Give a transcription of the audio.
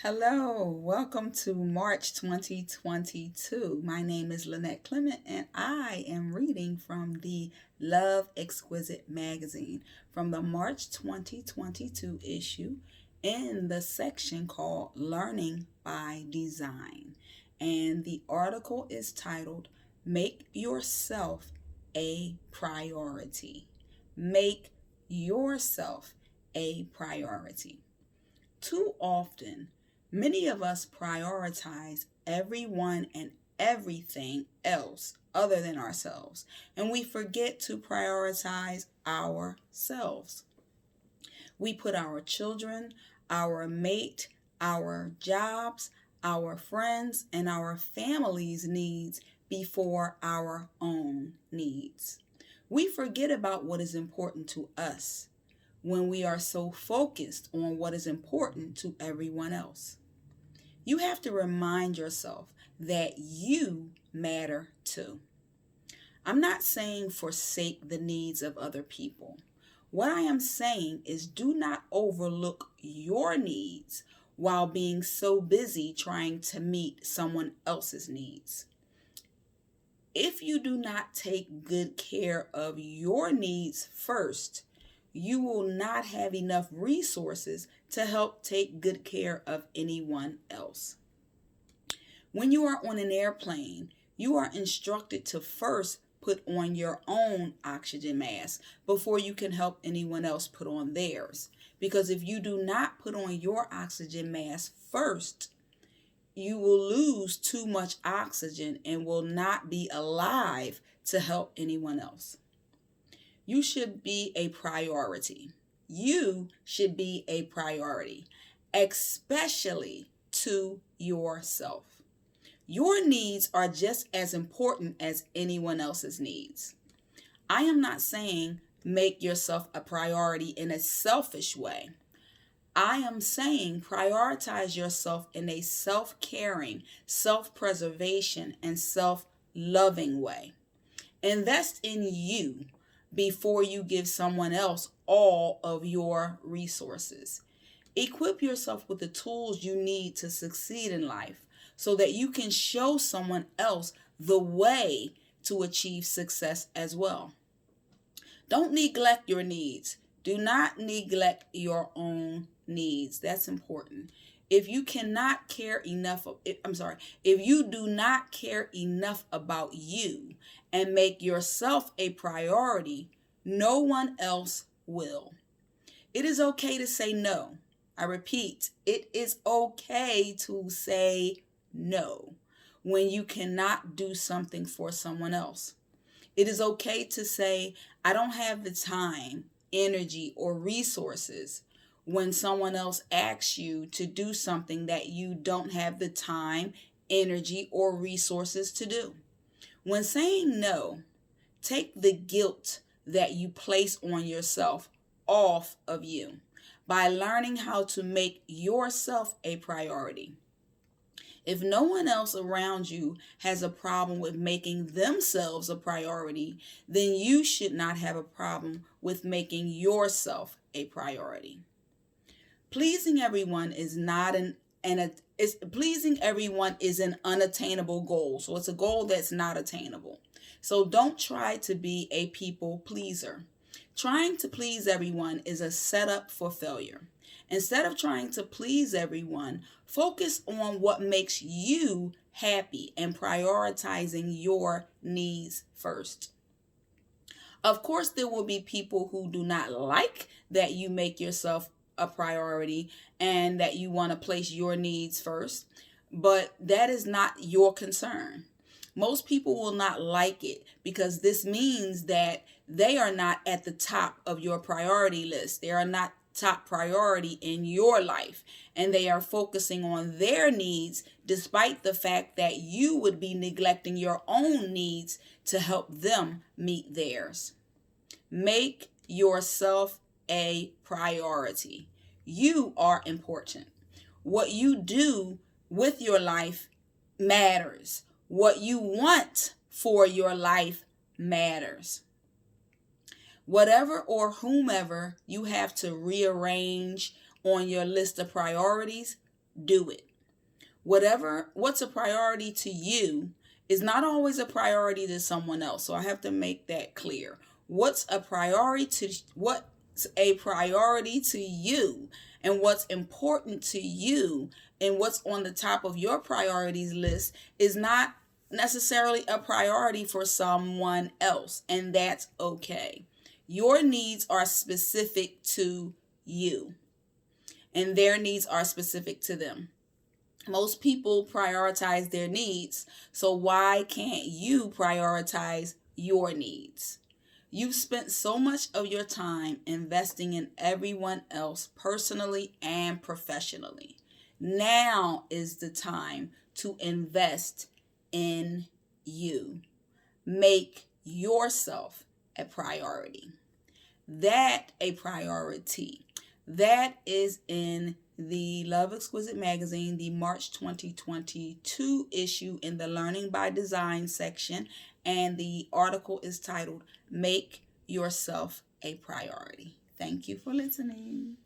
Hello, welcome to March 2022. My name is Lynette Clement and I am reading from the Love Exquisite Magazine from the March 2022 issue in the section called Learning by Design. And the article is titled Make Yourself a Priority. Make yourself a priority. Too often, many of us prioritize everyone and everything else other than ourselves, and we forget to prioritize ourselves. We put our children, our mate, our jobs, our friends, and our family's needs before our own needs. We forget about what is important to us when we are so focused on what is important to everyone else. You have to remind yourself that you matter too. I'm not saying forsake the needs of other people. What I am saying is do not overlook your needs while being so busy trying to meet someone else's needs. If you do not take good care of your needs first, you will not have enough resources to help take good care of anyone else. When you are on an airplane, you are instructed to first put on your own oxygen mask before you can help anyone else put on theirs. Because if you do not put on your oxygen mask first, you will lose too much oxygen and will not be alive to help anyone else. You should be a priority. You should be a priority, especially to yourself. Your needs are just as important as anyone else's needs. I am not saying make yourself a priority in a selfish way. I am saying prioritize yourself in a self-caring, self-preservation, and self-loving way. Invest in you before you give someone else all of your resources. Equip yourself with the tools you need to succeed in life so that you can show someone else the way to achieve success as well. Don't neglect your needs. Do not neglect your own needs. That's important. If you cannot care enough, if you do not care enough about you and make yourself a priority, no one else will. It is okay to say no. I repeat, it is okay to say no when you cannot do something for someone else. It is okay to say, I don't have the time, energy, or resources when someone else asks you to do something that you don't have the time, energy, or resources to do. When saying no, take the guilt that you place on yourself off of you by learning how to make yourself a priority. If no one else around you has a problem with making themselves a priority, then you should not have a problem with making yourself a priority. Pleasing everyone is not pleasing everyone is an unattainable goal. So it's a goal that's not attainable. So don't try to be a people pleaser. Trying to please everyone is a setup for failure. Instead of trying to please everyone, focus on what makes you happy and prioritizing your needs first. Of course, there will be people who do not like that you make yourself a priority and that you want to place your needs first, but that is not your concern. Most people will not like it because this means that they are not at the top of your priority list. They are not top priority in your life, and they are focusing on their needs despite the fact that you would be neglecting your own needs to help them meet theirs. Make yourself a priority. You are important. What you do with your life matters. What you want for your life matters. Whatever or whomever you have to rearrange on your list of priorities, do it. What's a priority to you is not always a priority to someone else. So I have to make that clear. What's a priority to you, and what's important to you, and what's on the top of your priorities list is not necessarily a priority for someone else, and that's okay. Your needs are specific to you, and their needs are specific to them. Most people prioritize their needs, so why can't you prioritize your needs? You've spent so much of your time investing in everyone else personally and professionally. Now is the time to invest in you. Make yourself a priority. That is in the Love Exquisite Magazine, the March 2022 issue, in the Learning by Design section, and the article is titled Make Yourself a Priority. Thank you for listening.